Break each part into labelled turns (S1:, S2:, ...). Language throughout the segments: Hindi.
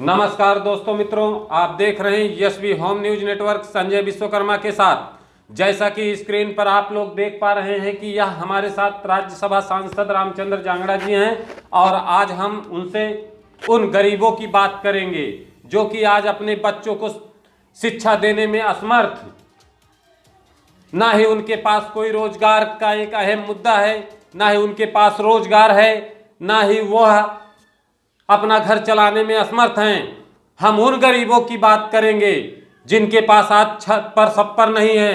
S1: नमस्कार दोस्तों मित्रों, आप देख रहे हैं Yashvi home news network Sanjay Vishwakarma के साथ। जैसा कि स्क्रीन पर आप लोग देख पा रहे हैं कि यह हमारे साथ राज्यसभा सांसद रामचंद्र जांगड़ा जी हैं और आज हम उनसे उन गरीबों की बात करेंगे जो कि आज अपने बच्चों को शिक्षा देने में असमर्थ, ना ही उनके पास कोई रोजगार का एक अहम मुद्दा है, ना ही उनके पास रोजगार है, ना ही वह अपना घर चलाने में असमर्थ हैं। हम उन गरीबों की बात करेंगे जिनके पास आज छत पर छप्पर नहीं है,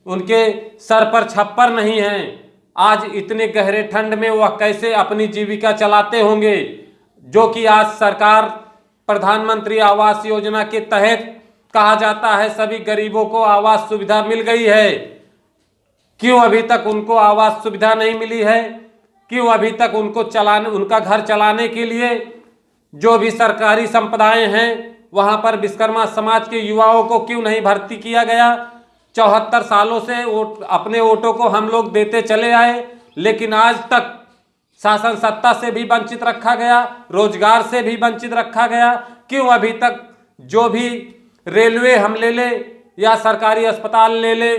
S1: उनके सर पर छप्पर नहीं है। आज इतने गहरे ठंड में वह कैसे अपनी जीविका चलाते होंगे, जो कि आज सरकार प्रधानमंत्री आवास योजना के तहत कहा जाता है सभी गरीबों को आवास सुविधा मिल गई है। क्यों अभी तक उनको आवास सुविधा नहीं मिली है? क्यों अभी तक उनका घर चलाने के लिए जो भी सरकारी संपदाएं हैं वहां पर विश्वकर्मा समाज के युवाओं को क्यों नहीं भर्ती किया गया? 74 सालों से अपने वोटों को हम लोग देते चले आए, लेकिन आज तक शासन सत्ता से भी वंचित रखा गया, रोजगार से भी वंचित रखा गया। क्यों अभी तक जो भी रेलवे हम ले ले या सरकारी अस्पताल ले ले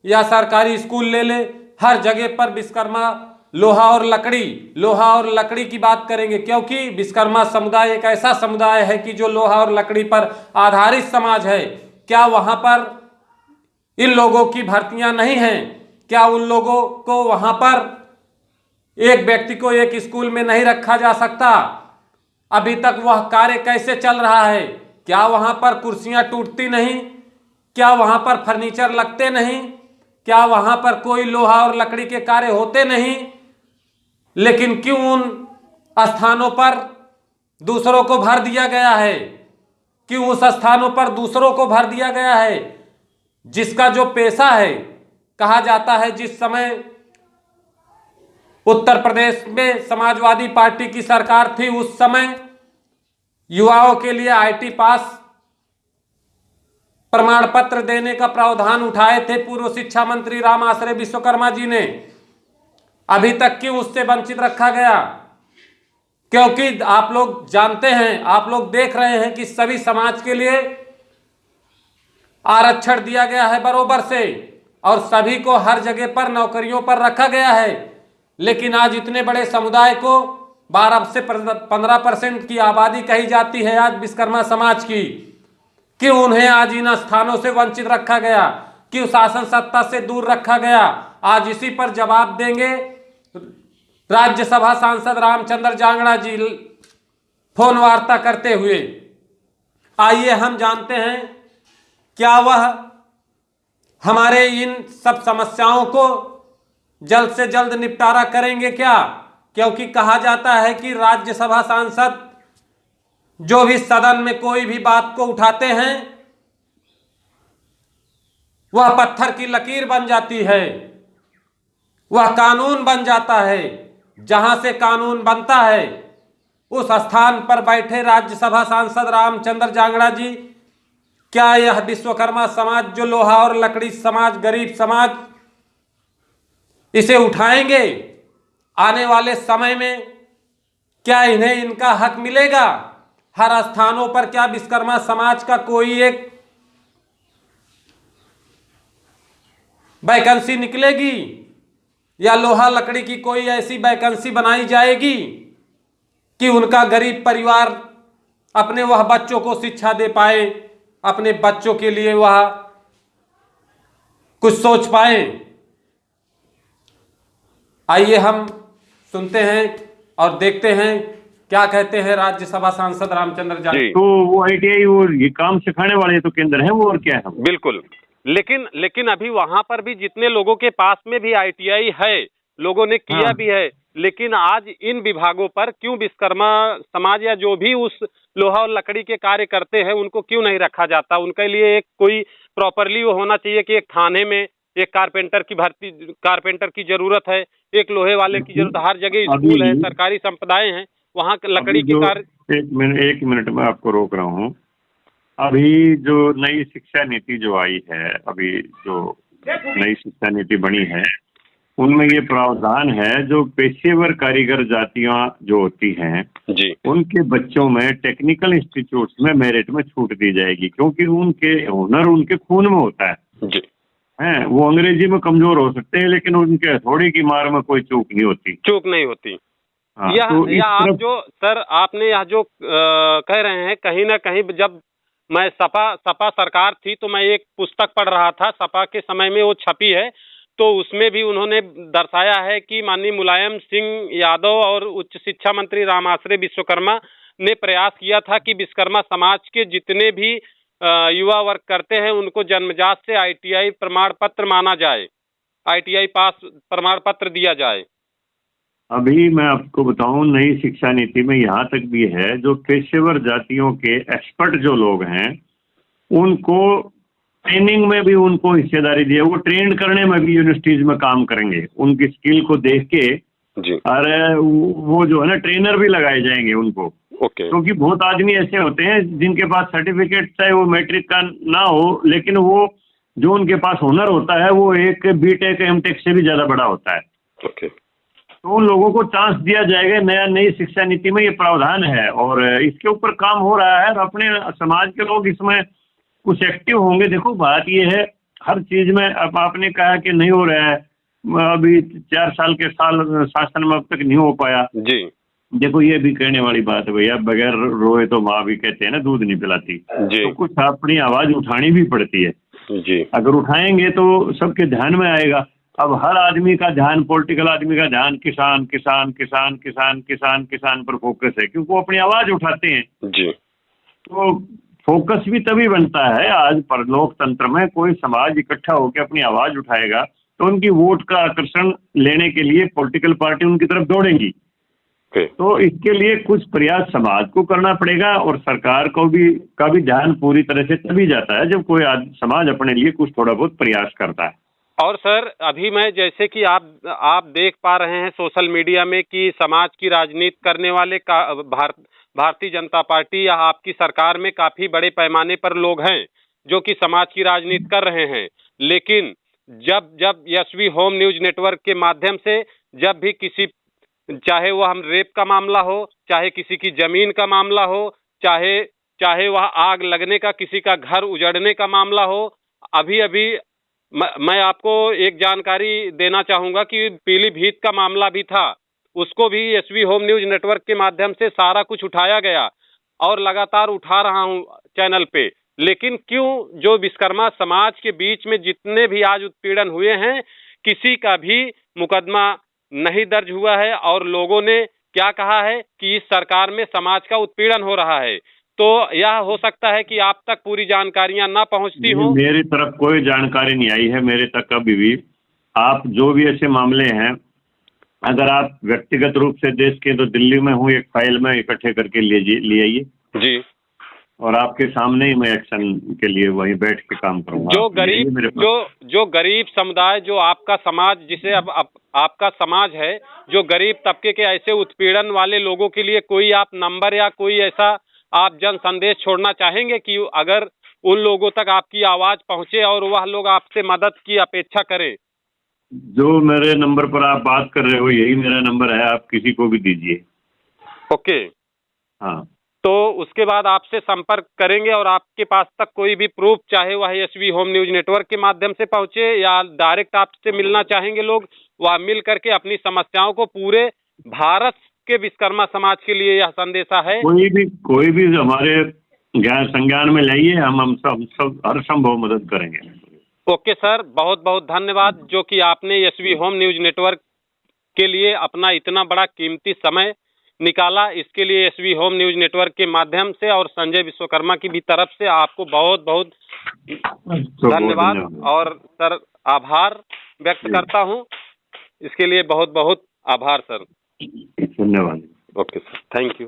S1: या सरकारी स्कूल ले ले, हर जगह पर विश्वकर्मा लोहा और लकड़ी की बात करेंगे, क्योंकि विश्वकर्मा समुदाय एक ऐसा समुदाय है कि जो लोहा और लकड़ी पर आधारित समाज है। क्या वहां पर इन लोगों की भर्तियां नहीं हैं? क्या उन लोगों को वहां पर एक व्यक्ति को एक स्कूल में नहीं रखा जा सकता? अभी तक वह कार्य कैसे चल रहा है? क्या वहां पर कुर्सियां टूटती नहीं? क्या वहां पर फर्नीचर लगते नहीं? क्या वहां पर कोई लोहा और लकड़ी के कार्य होते नहीं? लेकिन क्यों उन स्थानों पर दूसरों को भर दिया गया है? क्यों उस स्थानों पर दूसरों को भर दिया गया है जिसका जो पेशा है? कहा जाता है जिस समय उत्तर प्रदेश में समाजवादी पार्टी की सरकार थी, उस समय युवाओं के लिए आईटी पास प्रमाण पत्र देने का प्रावधान उठाए थे पूर्व शिक्षा मंत्री राम आश्रय विश्वकर्मा जी ने। अभी तक क्यों उससे वंचित रखा गया? क्योंकि आप लोग जानते हैं, आप लोग देख रहे हैं कि सभी समाज के लिए आरक्षण दिया गया है बरोबर से और सभी को हर जगह पर नौकरियों पर रखा गया है। लेकिन आज इतने बड़े समुदाय को 12 से 15% की आबादी कही जाती है आज विश्वकर्मा समाज की, क्यों उन्हें आज इन स्थानों से वंचित रखा गया? क्यों शासन सत्ता से दूर रखा गया? आज इसी पर जवाब देंगे राज्यसभा सांसद रामचंद्र जांगड़ा जी फोन वार्ता करते हुए। आइए हम जानते हैं क्या वह हमारे इन सब समस्याओं को जल्द से जल्द निपटारा करेंगे क्या? क्योंकि कहा जाता है कि राज्यसभा सांसद जो भी सदन में कोई भी बात को उठाते हैं वह पत्थर की लकीर बन जाती है, वह कानून बन जाता है। जहां से कानून बनता है उस स्थान पर बैठे राज्यसभा सांसद रामचंद्र जांगड़ा जी, क्या यह विश्वकर्मा समाज जो लोहा और लकड़ी समाज, गरीब समाज, इसे उठाएंगे? आने वाले समय में क्या इन्हें इनका हक मिलेगा? हर स्थानों पर क्या विश्वकर्मा समाज का कोई एक वैकेंसी निकलेगी या लोहा लकड़ी की कोई ऐसी वैकेंसी बनाई जाएगी कि उनका गरीब परिवार अपने वह बच्चों को शिक्षा दे पाए, अपने बच्चों के लिए वह कुछ सोच पाए? आइए हम सुनते हैं और देखते हैं क्या कहते हैं राज्यसभा सांसद रामचंद्र जांगड़ा।
S2: तो वो आईटीआई वो ये काम सिखाने वाले तो केंद्र है वो, और क्या है?
S3: बिल्कुल, लेकिन अभी वहां पर भी जितने लोगों के पास में भी आईटीआई है, लोगों ने किया भी है, लेकिन आज इन विभागों पर क्यों विश्वकर्मा समाज या जो भी उस लोहा और लकड़ी के कार्य करते हैं उनको क्यों नहीं रखा जाता? उनके लिए एक कोई प्रॉपरली वो होना चाहिए कि एक थाने में एक कारपेंटर की जरूरत है, एक लोहे वाले की जरूरत है, हर जगह स्कूल है, सरकारी संपदाएं हैं, वहाँ लकड़ी की कार्य।
S2: एक मिनट में आपको रोक रहा हूँ। अभी जो नई शिक्षा नीति जो आई है, अभी जो नई शिक्षा नीति बनी है उनमें ये प्रावधान है, जो पेशेवर कारीगर जातियां जो होती हैं
S3: जी
S2: उनके बच्चों में टेक्निकल इंस्टीट्यूट्स में मेरिट में छूट दी जाएगी, क्योंकि उनके हुनर उनके खून में होता है।
S3: जी
S2: हैं, वो अंग्रेजी में कमजोर हो सकते हैं, लेकिन उनके हथौड़े की मार में कोई चूक नहीं होती।
S3: चूक नहीं होती।
S2: हाँ,
S3: यह
S2: तो इस
S3: यह आप
S2: तरफ
S3: जो सर आपने यह जो कह रहे हैं, कहीं ना कहीं जब मैं सपा सरकार थी तो मैं एक पुस्तक पढ़ रहा था, सपा के समय में वो छपी है, तो उसमें भी उन्होंने दर्शाया है कि माननीय मुलायम सिंह यादव और उच्च शिक्षा मंत्री रामाश्रय विश्वकर्मा ने प्रयास किया था कि विश्वकर्मा समाज के जितने भी युवा वर्ग करते हैं उनको जन्मजात से ITI प्रमाण पत्र माना जाए, ITI पास प्रमाण पत्र दिया जाए।
S2: अभी मैं आपको बताऊं, नई शिक्षा नीति में यहाँ तक भी है, जो पेशेवर जातियों के एक्सपर्ट जो लोग हैं उनको ट्रेनिंग में भी उनको हिस्सेदारी दी है। वो ट्रेंड करने में भी यूनिवर्सिटीज में काम करेंगे, उनकी स्किल को देख के।
S3: जी
S2: अरे वो जो है ना, ट्रेनर भी लगाए जाएंगे उनको।
S3: ओके
S2: क्योंकि बहुत आदमी ऐसे होते हैं जिनके पास सर्टिफिकेट चाहे वो मैट्रिक का ना हो, लेकिन वो जो उनके पास हुनर होता है वो एक BTech MTech से भी ज्यादा बड़ा होता है।
S3: ओके
S2: तो उन लोगों को चांस दिया जाएगा। नई शिक्षा नीति में ये प्रावधान है और इसके ऊपर काम हो रहा है। अपने समाज के लोग इसमें कुछ एक्टिव होंगे। देखो बात ये है, हर चीज में, अब आपने कहा कि नहीं हो रहा है, अभी 4 साल के शासन में अब तक नहीं हो पाया।
S3: जी
S2: देखो ये भी कहने वाली बात है भैया, बगैर रोए तो माँ भी कहते हैं ना, दूध नहीं पिलाती।
S3: जी
S2: तो कुछ अपनी आवाज उठानी भी पड़ती है।
S3: जी
S2: अगर उठाएंगे तो सबके ध्यान में आएगा। अब हर आदमी का ध्यान, पॉलिटिकल आदमी का ध्यान किसान किसान किसान किसान किसान किसान पर फोकस है, क्योंकि वो अपनी आवाज उठाते हैं।
S3: जी
S2: तो फोकस भी तभी बनता है। आज पर लोकतंत्र में कोई समाज इकट्ठा होकर अपनी आवाज उठाएगा तो उनकी वोट का आकर्षण लेने के लिए पॉलिटिकल पार्टी उनकी तरफ दौड़ेंगी। तो इसके लिए कुछ प्रयास समाज को करना पड़ेगा और सरकार को का भी ध्यान पूरी तरह से तभी जाता है जब कोई समाज अपने लिए कुछ थोड़ा बहुत प्रयास करता है।
S3: और सर अभी मैं जैसे कि आप देख पा रहे हैं सोशल मीडिया में कि समाज की राजनीति करने वाले भारतीय जनता पार्टी या आपकी सरकार में काफी बड़े पैमाने पर लोग हैं जो कि समाज की राजनीति कर रहे हैं। लेकिन जब यशवी होम न्यूज नेटवर्क के माध्यम से जब भी किसी, चाहे वह हम रेप का मामला हो, चाहे किसी की जमीन का मामला हो, चाहे वह आग लगने का, किसी का घर उजड़ने का मामला हो, अभी मैं आपको एक जानकारी देना चाहूंगा कि पीलीभीत का मामला भी था, उसको भी यशवी होम न्यूज नेटवर्क के माध्यम से सारा कुछ उठाया गया और लगातार उठा रहा हूं चैनल पे। लेकिन क्यों जो विश्वकर्मा समाज के बीच में जितने भी आज उत्पीड़न हुए हैं, किसी का भी मुकदमा नहीं दर्ज हुआ है और लोगों ने क्या कहा है कि इस सरकार में समाज का उत्पीड़न हो रहा है। तो यह हो सकता है कि आप तक पूरी जानकारियां ना पहुंचती हो।
S2: मेरी तरफ कोई जानकारी नहीं आई है मेरे तक अभी भी। आप जो भी ऐसे मामले हैं, अगर आप व्यक्तिगत रूप से देश के, तो दिल्ली में हूँ, एक फाइल में इकट्ठे करके ले आइए जी, और आपके सामने ही मैं एक्शन के लिए वहीं बैठ के काम करूंगा।
S3: जो गरीब समुदाय, जो आपका समाज, जिसे अब आपका समाज है, जो गरीब तबके के ऐसे उत्पीड़न वाले लोगों के लिए कोई आप नंबर या कोई ऐसा आप जन संदेश छोड़ना चाहेंगे कि अगर उन लोगों तक आपकी आवाज पहुंचे और वह लोग आपसे मदद की अपेक्षा करें?
S2: जो मेरे नंबर पर आप बात कर रहे हो यही मेरा नंबर है, आप किसी को भी दीजिए।
S3: ओके,
S2: हाँ।
S3: तो उसके बाद आपसे संपर्क करेंगे और आपके पास तक कोई भी प्रूफ, चाहे वह यशवी होम न्यूज नेटवर्क के माध्यम से पहुंचे या डायरेक्ट आपसे मिलना चाहेंगे लोग, वह मिल करके अपनी समस्याओं को पूरे भारत के विश्वकर्मा समाज के लिए यह संदेशा है।
S2: कोई भी हमारे ज्ञान संज्ञान में लाइए, हम सब हर संभव मदद करेंगे।
S3: ओके सर, बहुत बहुत धन्यवाद जो कि आपने यशवी होम न्यूज नेटवर्क के लिए अपना इतना बड़ा कीमती समय निकाला। इसके लिए यशवी होम न्यूज नेटवर्क के माध्यम से और संजय विश्वकर्मा की भी तरफ से आपको बहुत बहुत धन्यवाद और सर आभार व्यक्त करता हूं। इसके लिए बहुत बहुत आभार सर।
S2: धन्यवाद।
S3: Okay sir, thank you.